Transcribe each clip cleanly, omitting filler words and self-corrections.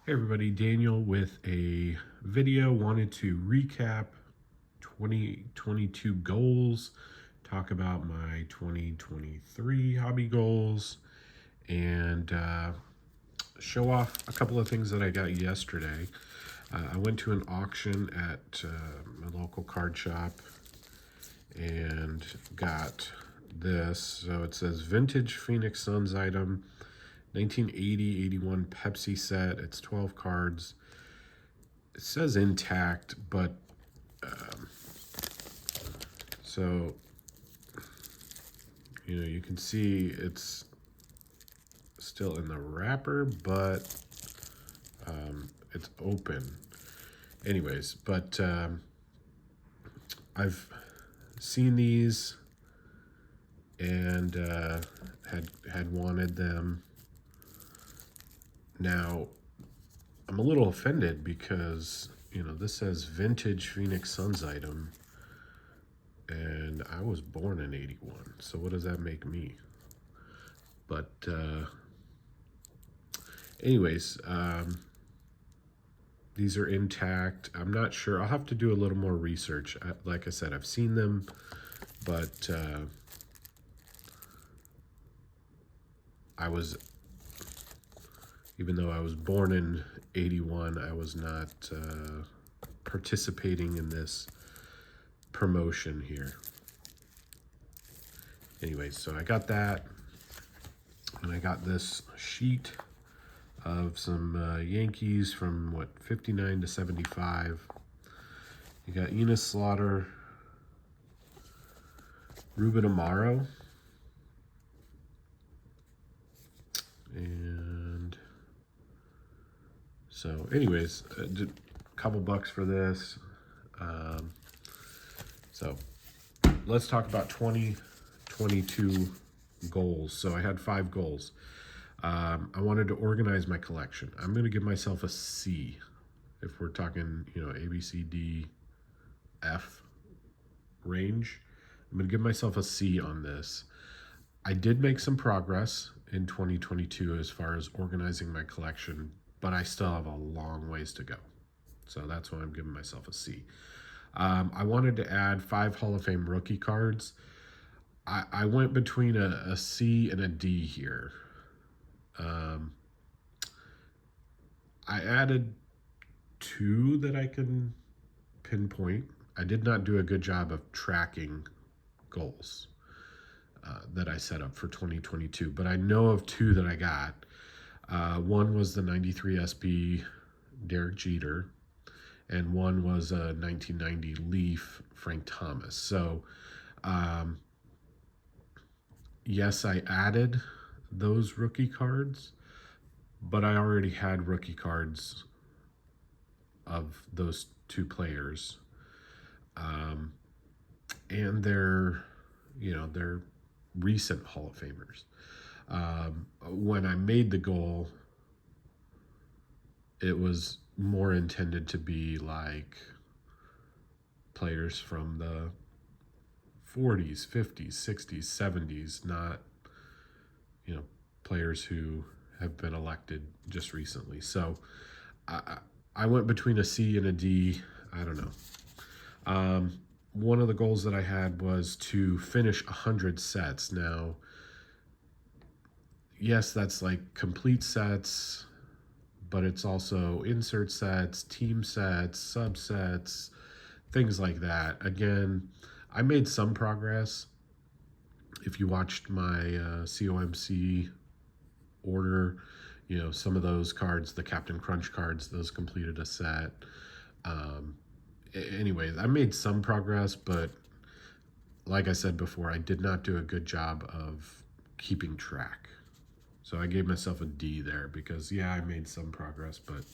Hey everybody, Daniel with a video. Wanted to recap 2022 goals, talk about my 2023 hobby goals, and show off a couple of things that I got yesterday. I went to an auction at my local card shop and got this. So it says Vintage Phoenix Suns item, 1980-81 Pepsi set. It's 12 cards. It says intact, but so you can see it's still in the wrapper, but it's open. Anyways, but I've seen these and had wanted them. Now, I'm a little offended because, this says Vintage Phoenix Suns item, and I was born in 81, so what does that make me? But, anyways, these are intact. I'm not sure. I'll have to do a little more research. Like I said, I've seen them, but even though I was born in 81, I was not participating in this promotion here. Anyways, so I got that, and I got this sheet of some Yankees from 59 to 75. You got Enos Slaughter, Ruben Amaro, and so anyways, a couple bucks for this. So let's talk about 2022 goals. So I had 5 goals. I wanted to organize my collection. I'm going to give myself a C if we're talking, A, B, C, D, F range. I'm going to give myself a C on this. I did make some progress in 2022 as far as organizing my collection, but I still have a long ways to go. So that's why I'm giving myself a C. I wanted to add 5 Hall of Fame rookie cards. I went between a C and a D here. I added 2 that I can pinpoint. I did not do a good job of tracking goals that I set up for 2022, but I know of 2 that I got. One was the 93 SB Derek Jeter, and one was a 1990 Leaf Frank Thomas. So, yes, I added those rookie cards, but I already had rookie cards of those 2 players. And they're recent Hall of Famers. When I made the goal, it was more intended to be like players from the 40s, 50s, 60s, 70s, not, players who have been elected just recently. So I went between a C and a D. I don't know. One of the goals that I had was to finish 100 sets. Now, yes, that's like complete sets, but it's also insert sets, team sets, subsets, things like that. Again, I made some progress. If you watched my COMC order, some of those cards, the Captain Crunch cards, those completed a set. Anyways, I made some progress, but like I said before, I did not do a good job of keeping track. So I gave myself a D there because, yeah, I made some progress, but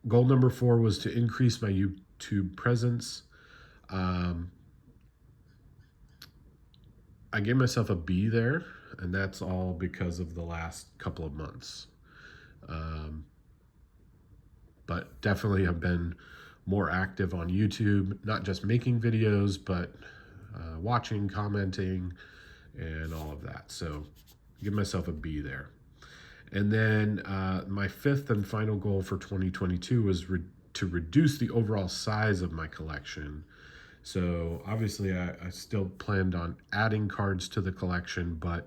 goal number 4 was to increase my YouTube presence. I gave myself a B there, and that's all because of the last couple of months. But definitely have been more active on YouTube, not just making videos, but watching, commenting, and all of that. So give myself a B there. And then my fifth and final goal for 2022 was to reduce the overall size of my collection. So obviously, I still planned on adding cards to the collection, but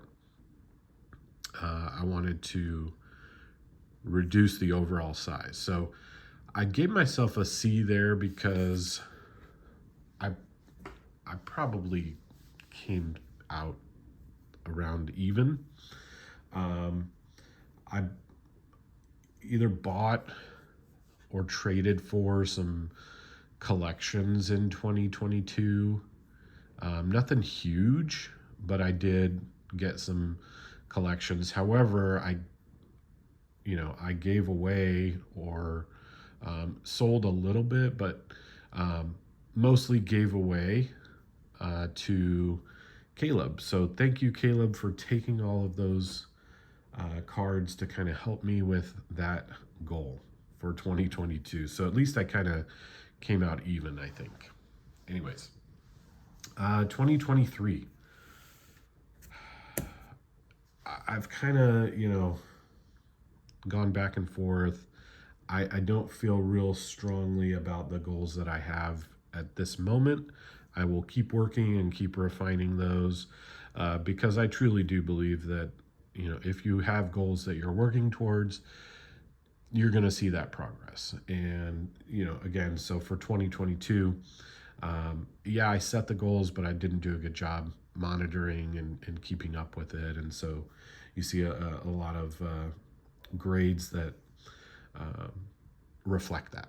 I wanted to reduce the overall size. So I gave myself a C there because I I probably came out around even. Um, I either bought or traded for some collections in 2022. Nothing huge, but I did get some collections. However, I gave away or sold a little bit, but um, mostly gave away to Caleb. So thank you, Caleb, for taking all of those cards to kind of help me with that goal for 2022. So at least I kind of came out even, I think. Anyways, 2023. I've kind of, gone back and forth. I don't feel real strongly about the goals that I have at this moment. I will keep working and keep refining those because I truly do believe that, if you have goals that you're working towards, you're going to see that progress. And, again, so for 2022, yeah, I set the goals, but I didn't do a good job monitoring and keeping up with it. And so you see a lot of grades that um, reflect that.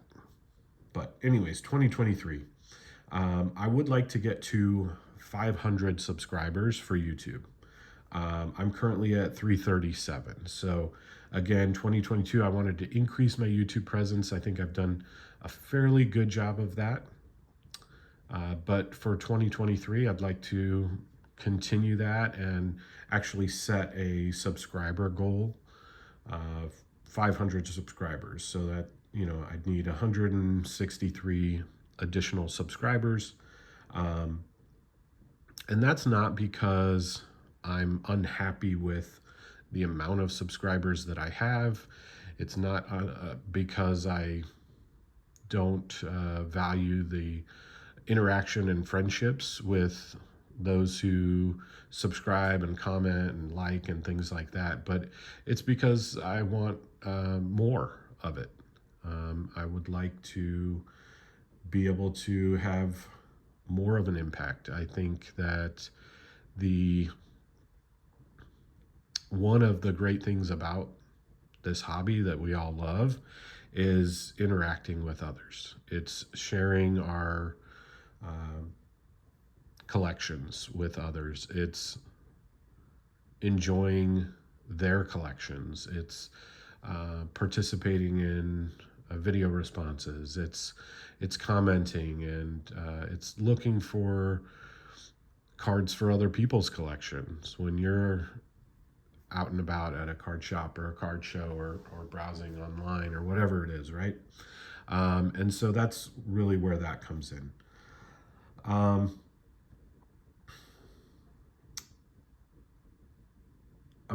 But, anyways, 2023. I would like to get to 500 subscribers for YouTube. I'm currently at 337. So, again, 2022, I wanted to increase my YouTube presence. I think I've done a fairly good job of that. But for 2023, I'd like to continue that and actually set a subscriber goal of 500 subscribers. So that, I'd need 163 additional subscribers. And that's not because I'm unhappy with the amount of subscribers that I have. It's not because I don't value the interaction and friendships with those who subscribe and comment and like and things like that, but it's because I want more of it. I would like to be able to have more of an impact. I think that the one of the great things about this hobby that we all love is interacting with others. It's sharing our collections with others. It's enjoying their collections. It's participating in video responses. It's commenting and it's looking for cards for other people's collections. When you're out and about at a card shop or a card show or browsing online or whatever it is, right? And so that's really where that comes in. I'm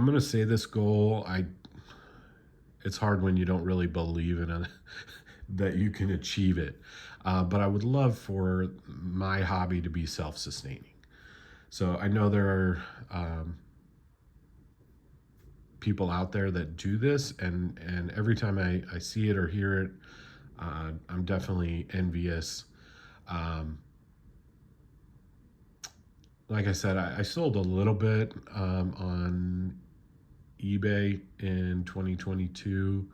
gonna say this goal. It's hard when you don't really believe in it that you can achieve it. But I would love for my hobby to be self-sustaining. So I know there are people out there that do this, and every time I see it or hear it, I'm definitely envious. Um, like I said, I sold a little bit on eBay in 2022.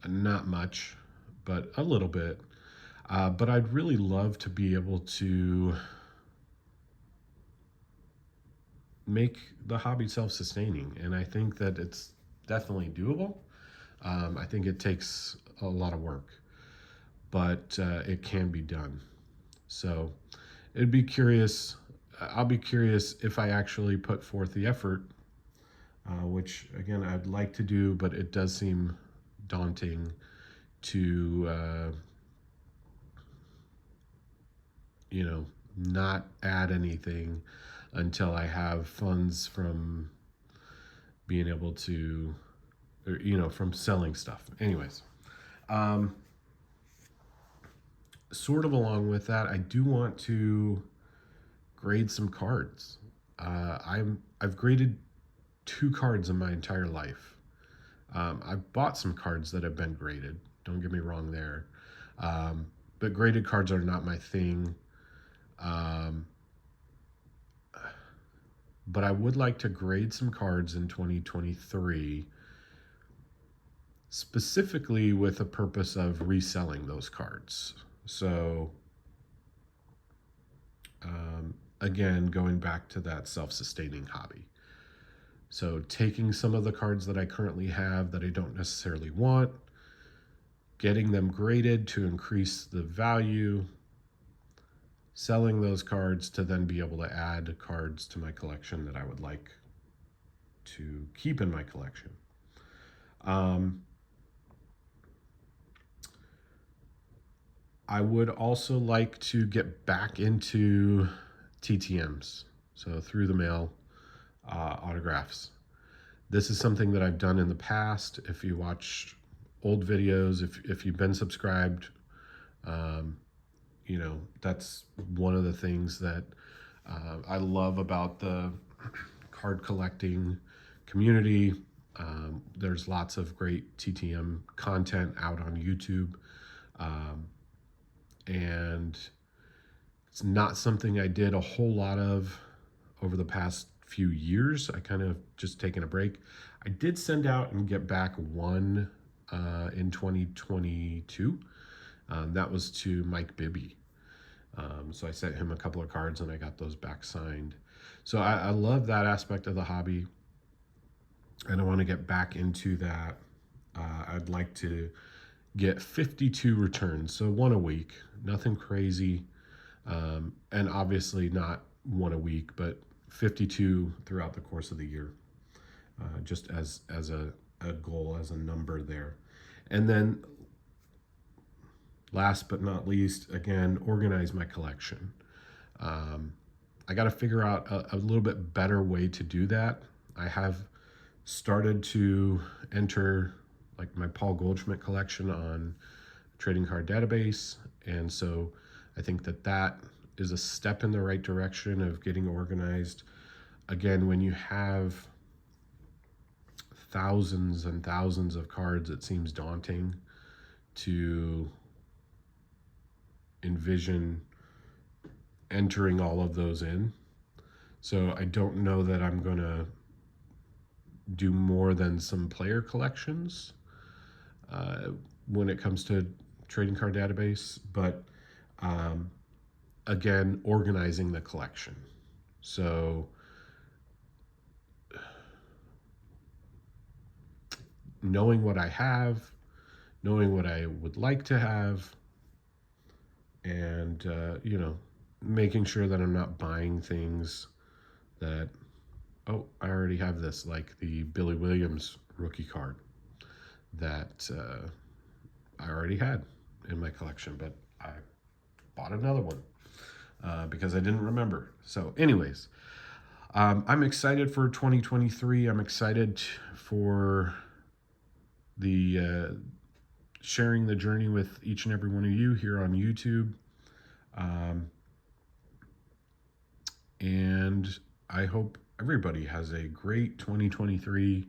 Not much, but a little bit. But I'd really love to be able to make the hobby self-sustaining, and I think that it's definitely doable. I think it takes a lot of work, but it can be done. So it'd be curious. I'll be curious if I actually put forth the effort, which again I'd like to do, but it does seem daunting to not add anything until I have funds from being able to or, you know, from selling stuff. Anyways, sort of along with that, I do want to grade some cards. I've graded 2 cards in my entire life. I've bought some cards that have been graded. Don't get me wrong there. But graded cards are not my thing. But I would like to grade some cards in 2023, specifically with a purpose of reselling those cards. So, again, going back to that self-sustaining hobby. So taking some of the cards that I currently have that I don't necessarily want, getting them graded to increase the value, selling those cards to then be able to add cards to my collection that I would like to keep in my collection. I would also like to get back into TTMs, so through the mail autographs. This is something that I've done in the past. If you watch old videos, if you've been subscribed, you know, that's one of the things that I love about the card collecting community. There's lots of great TTM content out on YouTube. And it's not something I did a whole lot of over the past few years. I kind of just taken a break. I did send out and get back one in 2022. That was to Mike Bibby. So I sent him a couple of cards and I got those back signed. So I love that aspect of the hobby, and I want to get back into that. I'd like to get 52 returns, so 1 a week, nothing crazy, and obviously not 1 a week, but 52 throughout the course of the year, just as a goal, as a number there. And then last but not least, again, organize my collection. I got to figure out a little bit better way to do that. I have started to enter like my Paul Goldschmidt collection on Trading Card Database, and so I think that is a step in the right direction of getting organized. Again, when you have thousands and thousands of cards, it seems daunting to envision entering all of those in. So I don't know that I'm gonna do more than some player collections when it comes to Trading Card Database, but again, organizing the collection. So knowing what I have, knowing what I would like to have, and you know, making sure that I'm not buying things that, oh, I already have this, like the Billy Williams rookie card that I already had in my collection, but I bought another one because I didn't remember. So anyways, I'm excited for 2023. I'm excited for the sharing the journey with each and every one of you here on YouTube. And I hope everybody has a great 2023.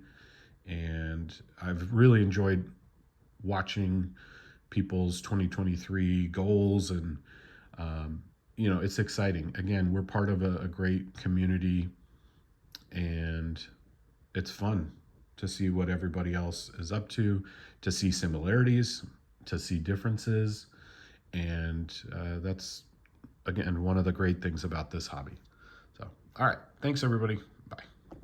And I've really enjoyed watching people's 2023 goals, and you know, it's exciting. Again, we're part of a great community, and it's fun to see what everybody else is up to see similarities, to see differences, and that's, again, one of the great things about this hobby. So, all right, thanks everybody.